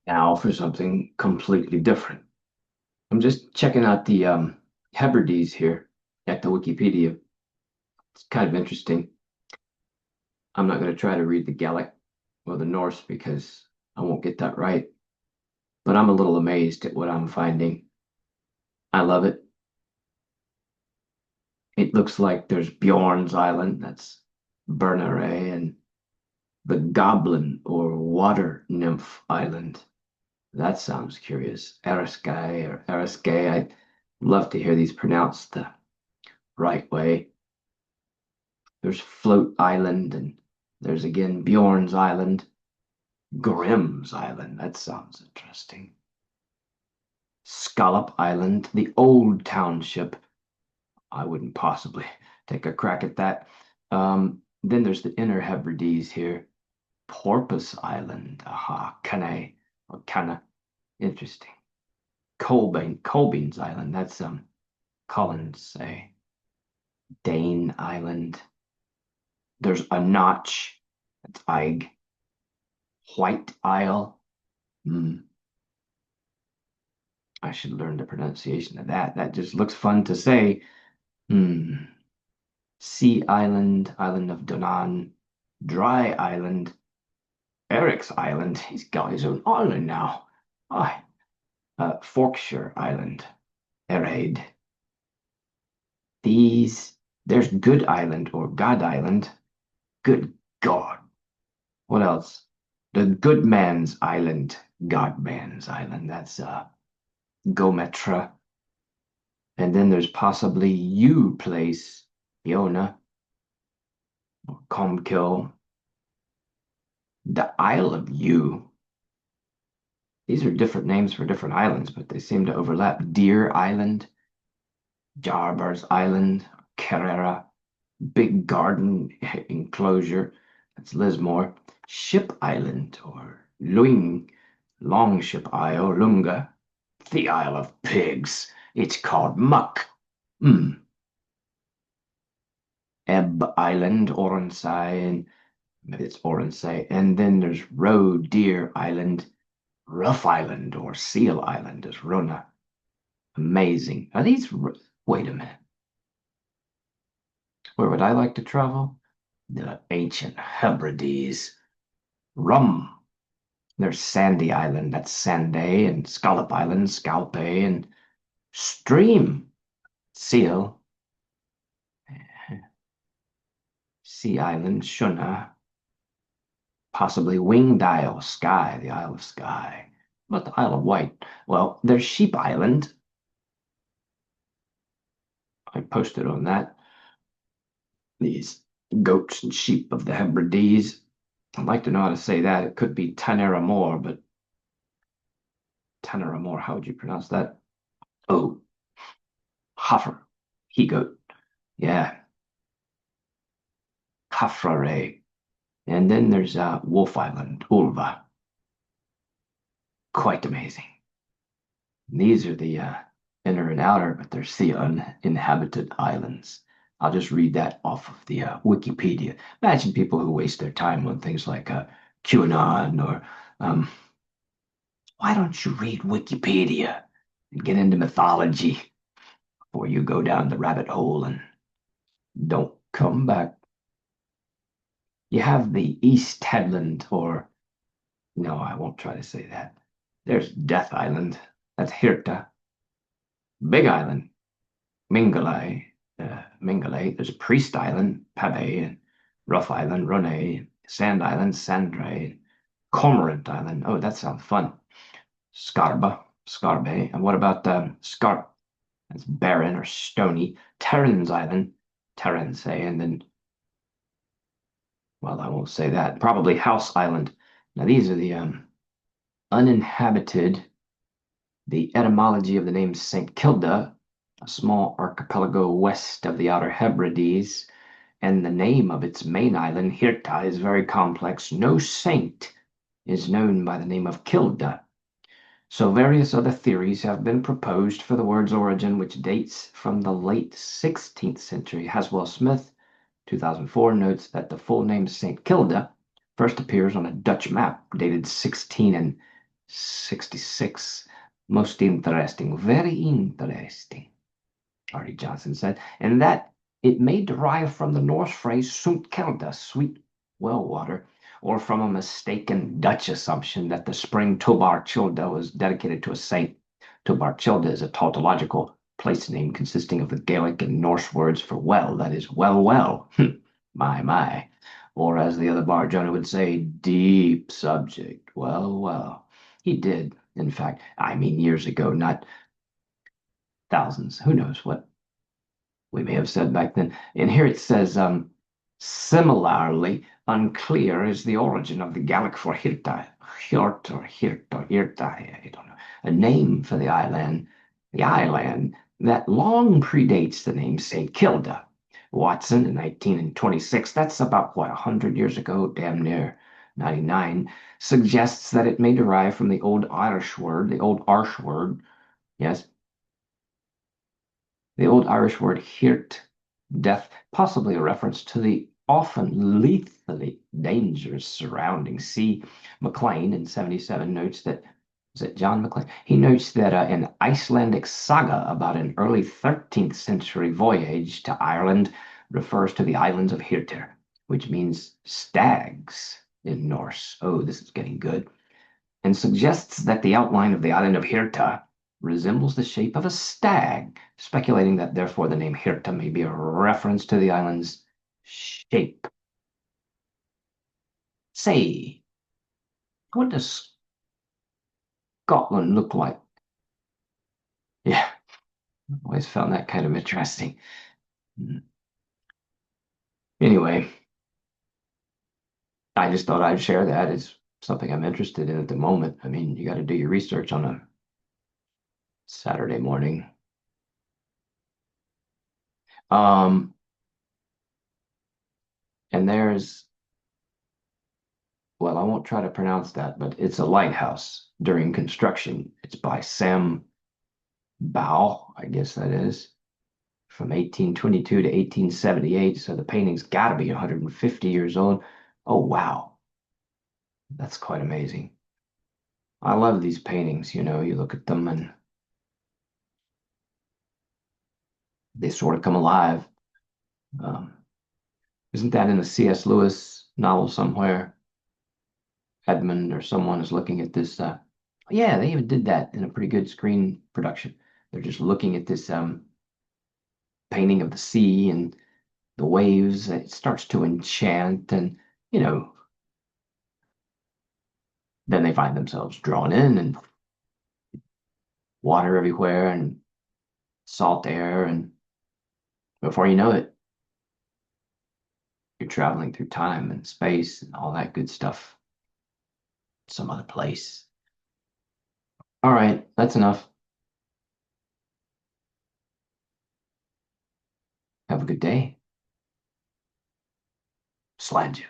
Now for something completely different. I'm just checking out the Hebrides here at the Wikipedia. It's kind of interesting. I'm not going to try to read the Gaelic or the Norse because I won't get that right, but I'm a little amazed at what I'm finding. I love it. It looks like there's Bjorn's Island, that's Berneray, and the Goblin or Water Nymph Island. That sounds curious. Eriskay or Eriskay. I'd love to hear these pronounced the right way. There's Float Island, and there's again Bjorn's Island, Grimm's Island. That sounds interesting. Scallop Island, the old township. I wouldn't possibly take a crack at that. Then there's the Inner Hebrides here. Porpoise Island. Aha, Canna or Canna. Interesting. Colbean's Island. That's Collins say. Dane Island. There's a notch. That's Ig. White Isle. Hmm. I should learn the pronunciation of that. That just looks fun to say. Hmm. Sea Island, Island of Donan, Dry Island, Eric's Island. He's got his own island now. Ah, Forkshire Island, Ereid. There's Good Island or God Island. Good God. What else? The Good Man's Island, God Man's Island. That's Gometra. And then there's possibly You Place, Fiona, or Comkill, the Isle of You. These are different names for different islands, but they seem to overlap. Deer Island, Jarbar's Island, Carrera, Big Garden Enclosure, that's Lismore, Ship Island, or Luing, Longship Isle, Lunga, the Isle of Pigs. It's called Muck. Hmm. Ebb Island, Oronsay, and maybe it's Oronsay. And then there's Roe Deer Island, Rough Island, or Seal Island is Rona. Amazing. Are these? Wait a minute. Where would I like to travel? The ancient Hebrides. Rum. There's Sandy Island, that's Sanday, and Scallop Island, Scalpe, and Stream, Seal, Sea Island, Shuna, possibly Winged Isle, Skye, the Isle of Skye. But the Isle of Wight? Well, there's Sheep Island. I posted on that. These goats and sheep of the Hebrides. I'd like to know how to say that. It could be Tanera but Tanera how would you pronounce that? Oh, Hoffer, he goat. Yeah, Kafrare. And then there's Wolf Island, Ulva. Quite amazing. These are the inner and outer, but they're the uninhabited islands. I'll just read that off of the Wikipedia. Imagine people who waste their time on things like QAnon or why don't you read Wikipedia and get into mythology before you go down the rabbit hole and don't come back? You have the East Headland, or no, I won't try to say that. There's Death Island. That's Hirta. Big Island, Mingalay. Mingalay. There's Priest Island, Pabe, and Rough Island, Rone, Sand Island, Sandray, Cormorant Island. Oh, that sounds fun. Scarbe. And what about Scarp? That's barren or stony. Terran's Island, Terrance, and then, well, I won't say that. Probably House Island. Now, these are the uninhabited. The etymology of the name St. Kilda, a small archipelago west of the Outer Hebrides, and the name of its main island, Hirta, is very complex. No saint is known by the name of Kilda. So various other theories have been proposed for the word's origin, which dates from the late 16th century. Haswell Smith, 2004, notes that the full name St. Kilda first appears on a Dutch map dated 16 and 66. Most interesting, very interesting, Artie Johnson said, and that it may derive from the Norse phrase sunt kelda, sweet well water, or from a mistaken Dutch assumption that the spring Tobar Childa was dedicated to a saint. Tobar Childa is a tautological place name consisting of the Gaelic and Norse words for well, that is, well, well. My. Or as the other Barjona would say, deep subject. Well, well. He did, in fact, I mean years ago, not thousands. Who knows what we may have said back then. And here it says, similarly, unclear is the origin of the Gallic for Hirta, Hjort or Hirt or Irta, I don't know, a name for the island that long predates the name St. Kilda. Watson in 1926, that's about what, 100 years ago, damn near 99, suggests that it may derive from the old Irish word, the old Arsh word, yes, the old Irish word hirt, death, possibly a reference to the often lethally dangerous surroundings. See, MacLean in 77 notes that, is it John MacLean? He notes that an Icelandic saga about an early 13th century voyage to Ireland refers to the islands of Hirtir, which means stags in Norse. Oh, this is getting good. And suggests that the outline of the island of Hirta resembles the shape of a stag, speculating that therefore the name Hirta may be a reference to the island's shape. Say, what does Scotland look like? Yeah, always found that kind of interesting. Anyway, I just thought I'd share that. It's something I'm interested in at the moment. I mean, you got to do your research on a Saturday morning. Um, and there's well, I won't try to pronounce that, but it's a lighthouse during construction. It's by Sam Bow, I guess that is, from 1822 to 1878. So the painting's got to be 150 years old. Oh, wow. That's quite amazing. I love these paintings. You know, you look at them and they sort of come alive. Um, isn't that in a C.S. Lewis novel somewhere? Edmund or someone is looking at this. Yeah, they even did that in a pretty good screen production. They're just looking at this painting of the sea and the waves. It starts to enchant, and you know, then they find themselves drawn in, and water everywhere, and salt air, and before you know it, you're traveling through time and space and all that good stuff. Some other place. All right, that's enough. Have a good day. Slange.